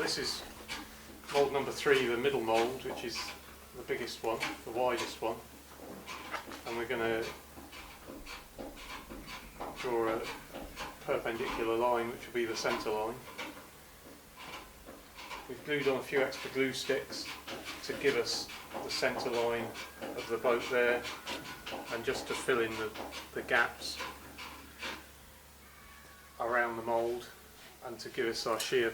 this is mould number 3, the middle mould, which is the biggest one, the widest one, and we're going to draw a perpendicular line which will be the centre line. We've glued on a few extra glue sticks to give us the centre line of the boat there, and just to fill in the gaps around the mould, and to give us our shear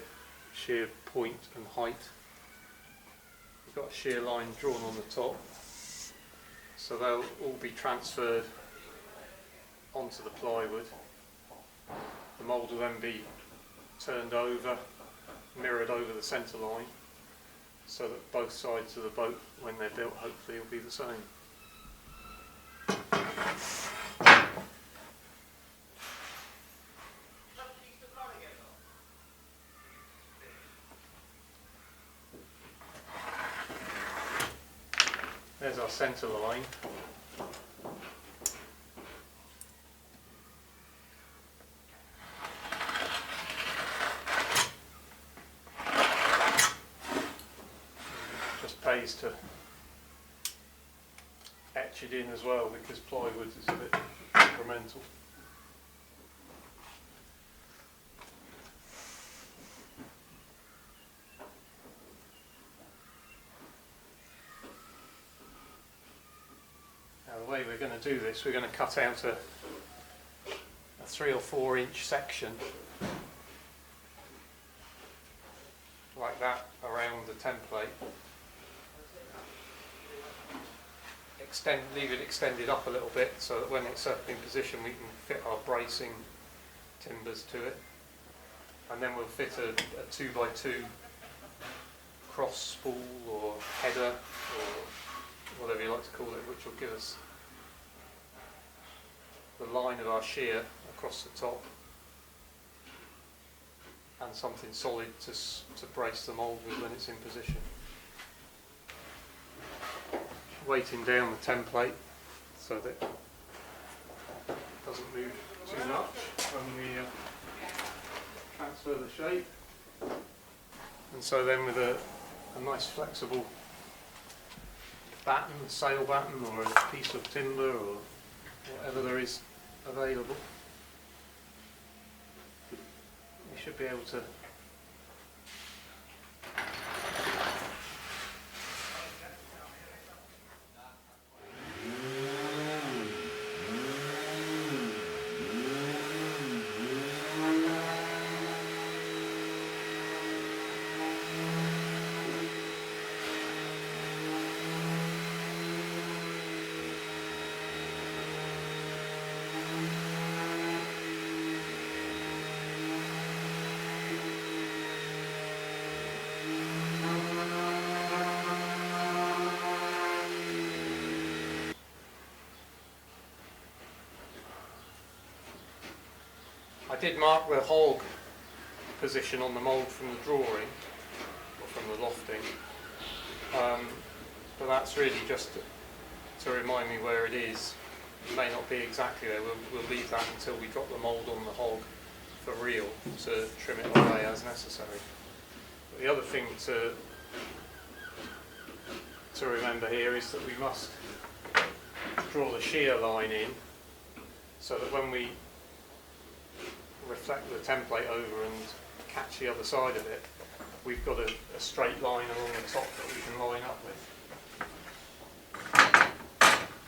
point and height. We've got a shear line drawn on the top, so they'll all be transferred onto the plywood. The mould will then be turned over, mirrored over the centre line, so that both sides of the boat, when they're built, hopefully will be the same. There's our centre line. Just pays to etch it in as well, because plywood is a bit temperamental. The way we're going to do this, we're going to cut out a 3 or 4 inch section like that around the template. Leave it extended up a little bit so that when it's up in position we can fit our bracing timbers to it, and then we'll fit a 2x2 cross spool or header or whatever you like to call it, which will give us the line of our shear across the top and something solid to brace the mould with when it's in position. Weighting down the template so that it doesn't move too much when we transfer the shape. And so then with a nice flexible batten, a sail batten or a piece of timber or whatever there is available, we should be able to I did mark the hog position on the mould from the drawing, or from the lofting, but that's really just to remind me where it is. It may not be exactly there. We'll leave that until we drop the mould on the hog for real to trim it away as necessary. But the other thing to remember here is that we must draw the shear line in so that when we reflect the template over and catch the other side of it, we've got a straight line along the top that we can line up with.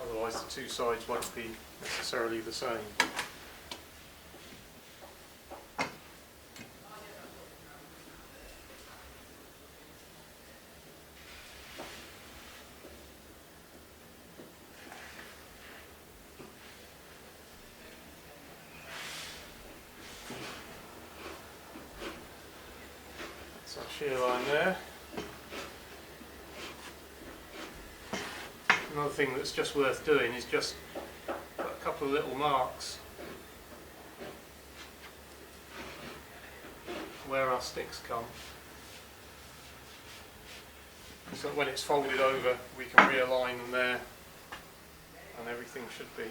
Otherwise the two sides won't be necessarily the same. Our shear line there. Another thing that's just worth doing is just put a couple of little marks where our sticks come, so that when it's folded over we can realign them there and everything should be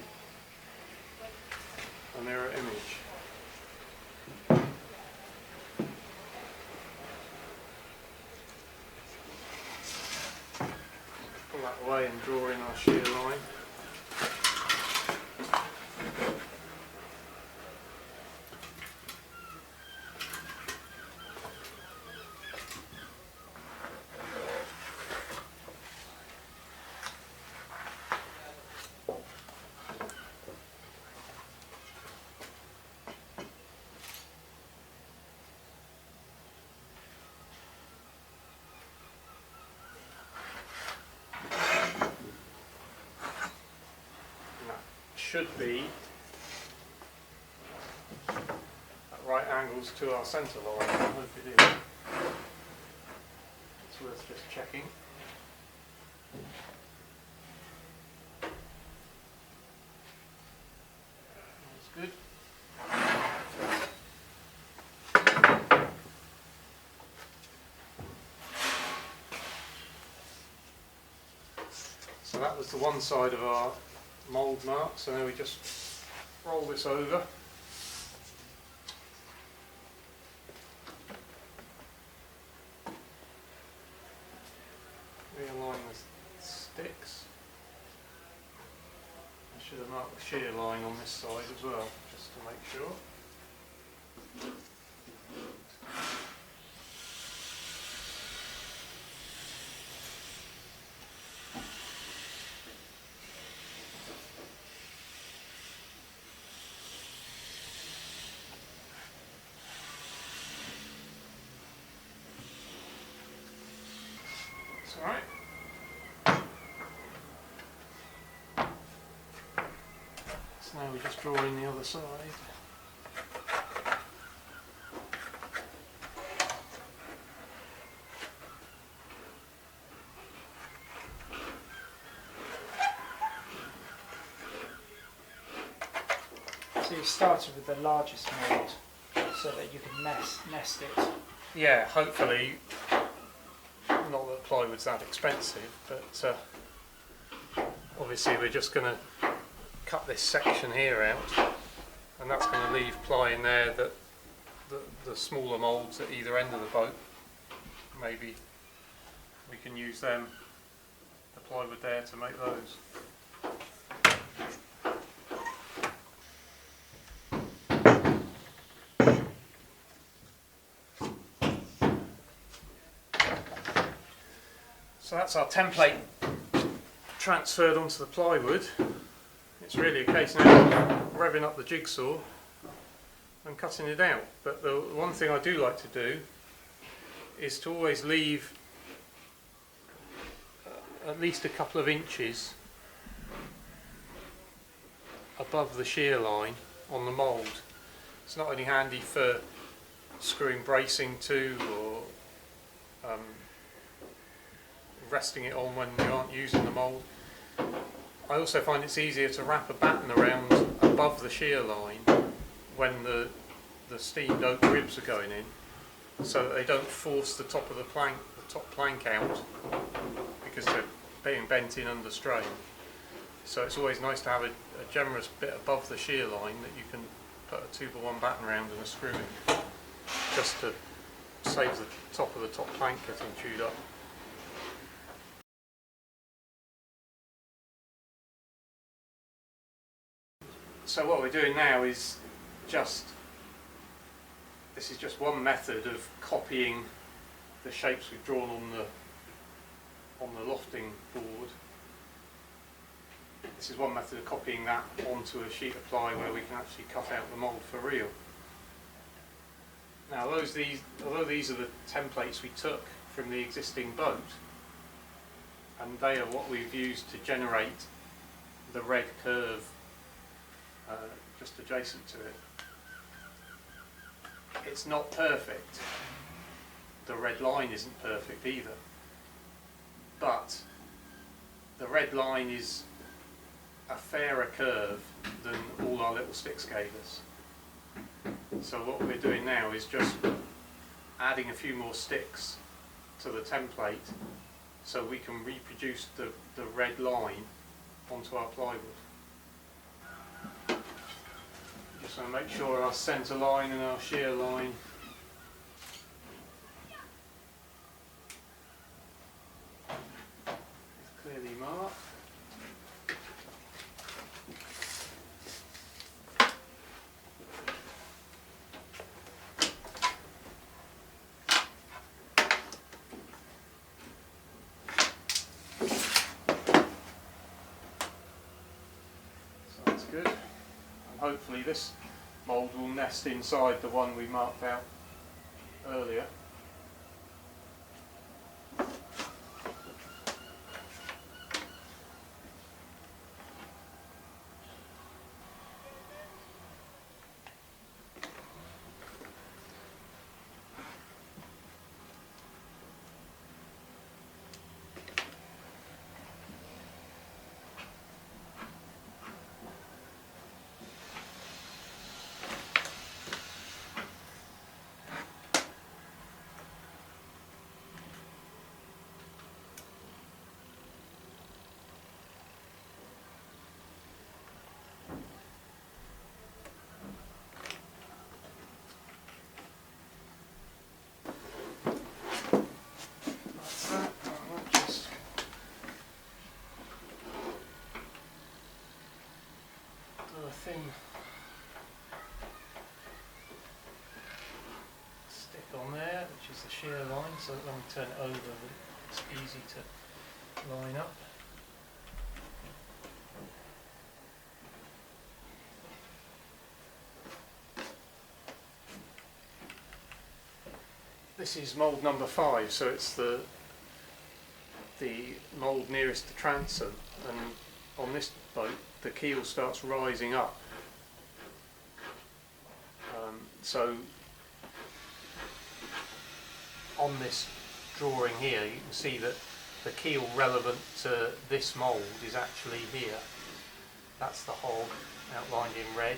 a mirror image. away and draw in our shear line. Should be at right angles to our centre line. I hope it is. It's worth just checking. That's good. So that was the one side of our mould mark, so now we just roll this over. Realign the sticks. I should have marked the shear line on this side as well, just to make sure. Alright. So now we just draw in the other side. So you started with the largest mould so that you can nest it. Yeah, hopefully. Not that plywood's that expensive, but obviously we're just going to cut this section here out, and that's going to leave ply in there that the smaller moulds at either end of the boat, maybe we can use them, the plywood there, to make those. So that's our template transferred onto the plywood. It's really a case now of revving up the jigsaw and cutting it out. But the one thing I do like to do is to always leave at least a couple of inches above the shear line on the mould. It's not only handy for screwing bracing to, or resting it on when you aren't using the mould. I also find it's easier to wrap a batten around above the shear line when the steamed oak ribs are going in, so that they don't force the top of the top plank out, because they're being bent in under strain. So it's always nice to have a generous bit above the shear line that you can put a 2x1 batten around and a screw in, just to save the top of the top plank getting chewed up. So what we're doing now is this is just one method of copying the shapes we've drawn on the lofting board. This is one method of copying that onto a sheet of ply where we can actually cut out the mould for real. Now, although these are the templates we took from the existing boat, and they are what we've used to generate the red curve just adjacent to it. It's not perfect. The red line isn't perfect either. But the red line is a fairer curve than all our little sticks gave us. So what we're doing now is just adding a few more sticks to the template so we can reproduce the red line onto our plywood. Just want to make sure our centre line and our shear line is clearly marked. hopefully this mould will nest inside the one we marked out earlier. Thin stick on there, which is the shear line, so that when we turn it over it's easy to line up. This is mould number 5, so it's the mould nearest the transom, and on this boat the keel starts rising up. So on this drawing here you can see that the keel relevant to this mould is actually here. That's the hog outlined in red.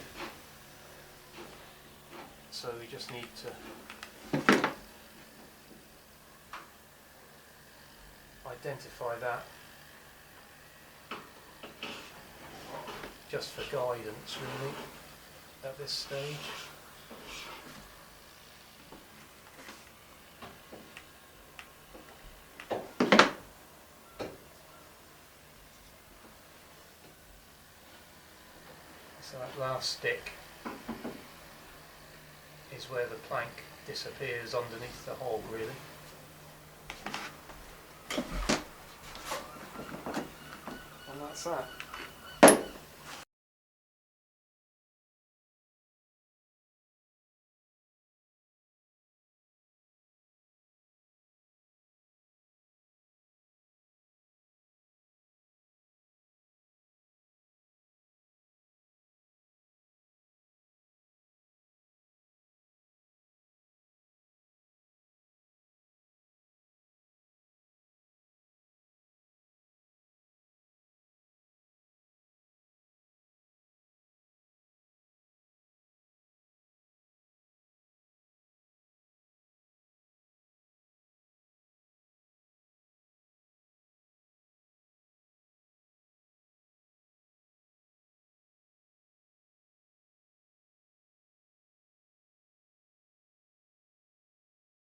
So we just need to identify that just for guidance really at this stage. So that last stick is where the plank disappears underneath the hog really. And that's that.